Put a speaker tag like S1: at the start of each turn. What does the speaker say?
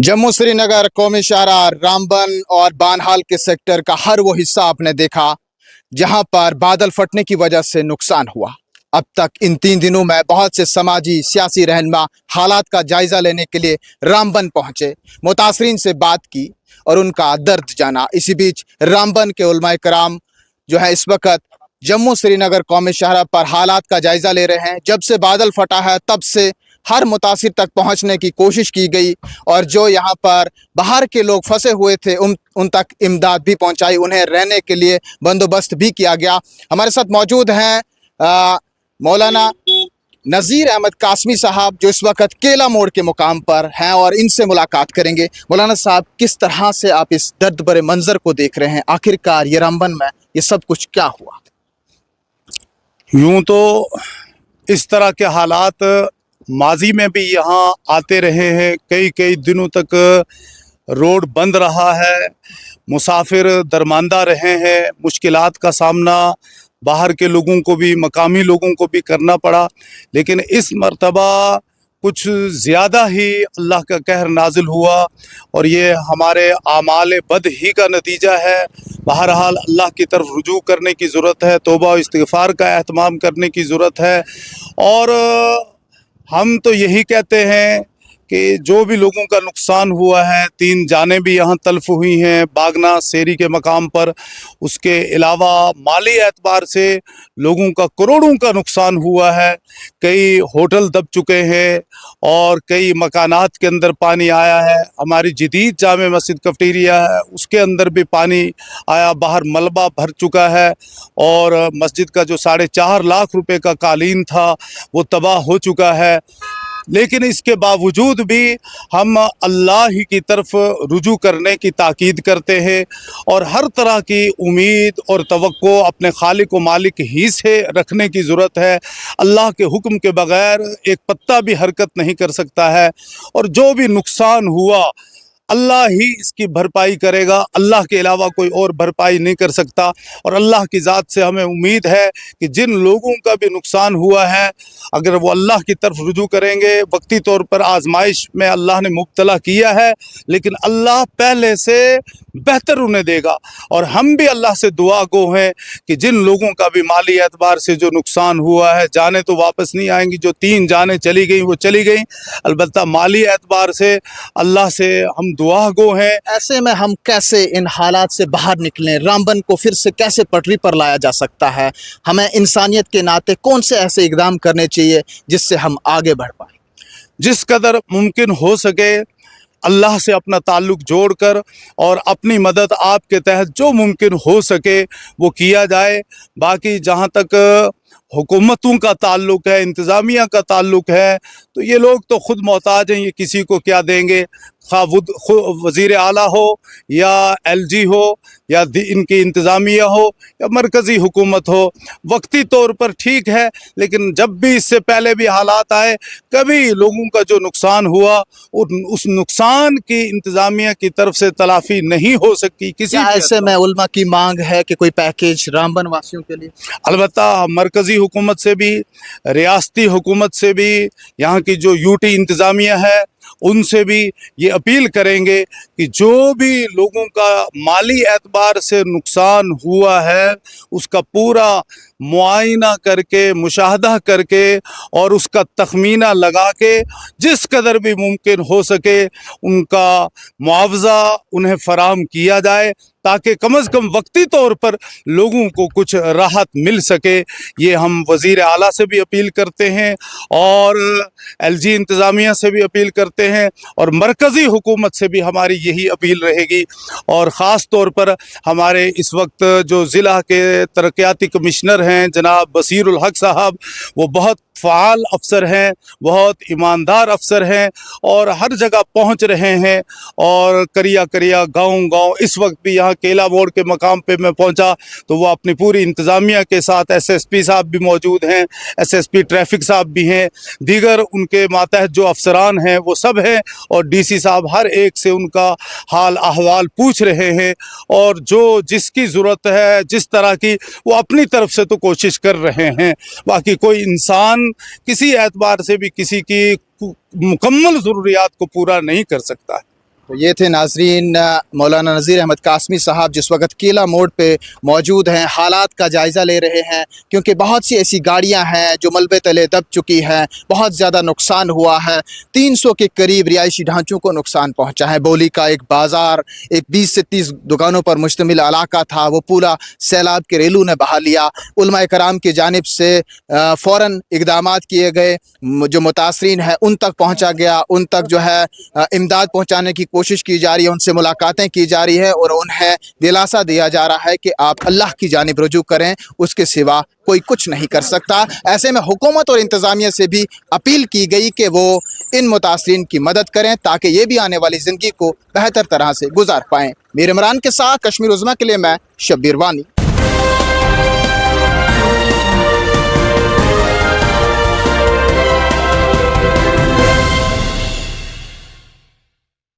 S1: जम्मू श्रीनगर कौमी शाहराह रामबन और बानहाल के सेक्टर का हर वो हिस्सा आपने देखा जहां पर बादल फटने की वजह से नुकसान हुआ। अब तक इन 3 दिनों में बहुत से समाजी सियासी रहनुमा हालात का जायजा लेने के लिए रामबन पहुंचे, मुतासरीन से बात की और उनका दर्द जाना। इसी बीच रामबन के उलमाए कराम जो है इस वक्त जम्मू श्रीनगर कौमी शाहराह पर हालात का जायजा ले रहे हैं। जब से बादल फटा है तब से हर मुतासिर तक पहुंचने की कोशिश की गई और जो यहाँ पर बाहर के लोग फंसे हुए थे उन तक इमदाद भी पहुंचाई, उन्हें रहने के लिए बंदोबस्त भी किया गया। हमारे साथ मौजूद हैं मौलाना नज़ीर अहमद कासमी साहब जो इस वक्त केला मोड़ के मुकाम पर हैं और इनसे मुलाकात करेंगे। मौलाना साहब, किस तरह से आप इस दर्द भरे मंजर को देख रहे हैं? आखिरकार ये रामबन में ये सब कुछ क्या हुआ?
S2: यूं तो इस तरह के हालात माजी में भी यहाँ आते रहे हैं। कई कई दिनों तक रोड बंद रहा है, मुसाफिर दरमांदा रहे हैं, मुश्किलात का सामना बाहर के लोगों को भी मकामी लोगों को भी करना पड़ा। लेकिन इस मर्तबा कुछ ज़्यादा ही अल्लाह का कहर नाजिल हुआ और ये हमारे आमाल बद ही का नतीजा है। बहरहाल अल्लाह की तरफ रुजू करने की ज़रूरत है, तौबा और इस्तिग़फ़ार का एहतमाम करने की ज़रूरत है। और हम तो यही कहते हैं कि जो भी लोगों का नुकसान हुआ है, 3 जानें भी यहाँ तल्फ़ हुई हैं बागना सेरी के मकाम पर। उसके अलावा माली एतबार से लोगों का करोड़ों का नुकसान हुआ है। कई होटल दब चुके हैं और कई मकानात के अंदर पानी आया है। हमारी जदीद जामे मस्जिद कैफेटेरिया है, उसके अंदर भी पानी आया, बाहर मलबा भर चुका है और मस्जिद का जो 4.5 लाख रुपए का कालीन था वो तबाह हो चुका है। लेकिन इसके बावजूद भी हम अल्लाह ही की तरफ रुजू करने की ताकीद करते हैं और हर तरह की उम्मीद और तवक्को अपने खालिक व मालिक ही से रखने की ज़रूरत है। अल्लाह के हुक्म के बग़ैर एक पत्ता भी हरकत नहीं कर सकता है और जो भी नुकसान हुआ अल्लाह ही इसकी भरपाई करेगा, अल्लाह के अलावा कोई और भरपाई नहीं कर सकता। और अल्लाह की ज़ात से हमें उम्मीद है कि जिन लोगों का भी नुकसान हुआ है अगर वो अल्लाह की तरफ रुजू करेंगे, वक्ती तौर पर आजमाइश में अल्लाह ने मुब्तला किया है लेकिन अल्लाह पहले से बेहतर उन्हें देगा। और हम भी अल्लाह से दुआ गो हैं कि जिन लोगों का भी माली एतबार से जो नुकसान हुआ है, जाने तो वापस नहीं आएंगी, जो 3 जानें चली गई वो चली गई, अलबत्ता माली एतबार से अल्लाह से हम दुआ गो हैं।
S1: ऐसे में हम कैसे इन हालात से बाहर निकलें? रामबन को फिर से कैसे पटरी पर लाया जा सकता है? हमें इंसानियत के नाते कौन से ऐसे इक़दाम करने चाहिए जिससे हम आगे बढ़ पाएं?
S2: जिस कदर मुमकिन हो सके अल्लाह से अपना ताल्लुक़ जोड़कर और अपनी मदद आपके तहत जो मुमकिन हो सके वो किया जाए। बाकी जहाँ तक हुकूमतों का ताल्लुक़ है, इंतज़ामिया का ताल्लुक़ है, तो ये लोग तो ख़ुद मोहताज हैं, ये किसी को क्या देंगे। खा वज़ीर आला हो या LG हो या इनकी इंतज़ामिया हो या मरकज़ी हुकूमत हो, वक्ती तौर पर ठीक है लेकिन जब भी इससे पहले भी हालात आए, कभी लोगों का जो नुकसान हुआ उस नुकसान की इंतज़ामिया की तरफ से तलाफ़ी नहीं हो सकी किसी।
S1: ऐसे में उलमा की मांग है कि कोई पैकेज रामबन वासियों के लिए?
S2: अलबत्ता मरकज़ी हुकूमत से भी, रियासती हुकूमत से भी, यहाँ की जो UT इंतज़ामिया है उनसे भी ये अपील करेंगे कि जो भी लोगों का माली एतबार से नुकसान हुआ है उसका पूरा मुआयना करके, मुशाहदा करके और उसका तखमीना लगा के जिस कदर भी मुमकिन हो सके उनका मुआवजा उन्हें फ़राहम किया जाए ताकि कम अज़ कम वक्ती तौर पर लोगों को कुछ राहत मिल सके। ये हम वज़ीर आला से भी अपील करते हैं और LG इंतज़ामिया से भी अपील करते हैं और मरकज़ी हुकूमत से भी हमारी यही अपील रहेगी। और ख़ास तौर पर हमारे इस वक्त जो ज़िला के तरक्याती कमिश्नर हैं जनाब बसीरुल हक साहब, वो बहुत फ़ाल अफसर हैं, बहुत ईमानदार अफसर हैं और हर जगह पहुंच रहे हैं और करिया करिया गांव इस वक्त भी यहाँ केला मोड़ के मकाम पे मैं पहुंचा तो वो अपनी पूरी इंतज़ामिया के साथ SSP साहब भी मौजूद हैं, SSP ट्रैफिक साहब भी हैं, दीगर उनके मातहत जो अफसरान हैं वो सब हैं और DC साहब हर एक से उनका हाल अहवाल पूछ रहे हैं और जो जिसकी ज़रूरत है जिस तरह की वो अपनी तरफ से तो कोशिश कर रहे हैं। बाकी कोई इंसान किसी एतबार से भी किसी की मुकम्मल ज़रूरियात को पूरा नहीं कर सकता है।
S1: تو یہ تھے ناظرین مولانا نذیر احمد قاسمی صاحب جس وقت کیلا موڑ پہ موجود ہیں، حالات کا جائزہ لے رہے ہیں، کیونکہ بہت سی ایسی گاڑیاں ہیں جو ملبے تلے دب چکی ہیں، بہت زیادہ نقصان ہوا ہے، 300 کے قریب رہائشی ڈھانچوں کو نقصان پہنچا ہے۔ بولی کا ایک بازار، ایک 20 سے 30 دکانوں پر مشتمل علاقہ تھا، وہ پورا سیلاب کے ریلو نے بہا لیا۔ علماء کرام کی جانب سے فوراً اقدامات کیے گئے، جو متاثرین ہیں ان تک پہنچا گیا، ان تک جو ہے امداد پہنچانے کی کوشش کی جا رہی ہے، ان سے ملاقاتیں کی جا رہی ہے اور انہیں دلاسا دیا جا رہا ہے کہ آپ اللہ کی جانب رجوع کریں، اس کے سوا کوئی کچھ نہیں کر سکتا۔ ایسے میں حکومت اور انتظامیہ سے بھی اپیل کی گئی کہ وہ ان متاثرین کی مدد کریں تاکہ یہ بھی آنے والی زندگی کو بہتر طرح سے گزار پائیں۔ میر عمران کے ساتھ کشمیر عظمیٰ کے لیے میں شبیر وانی۔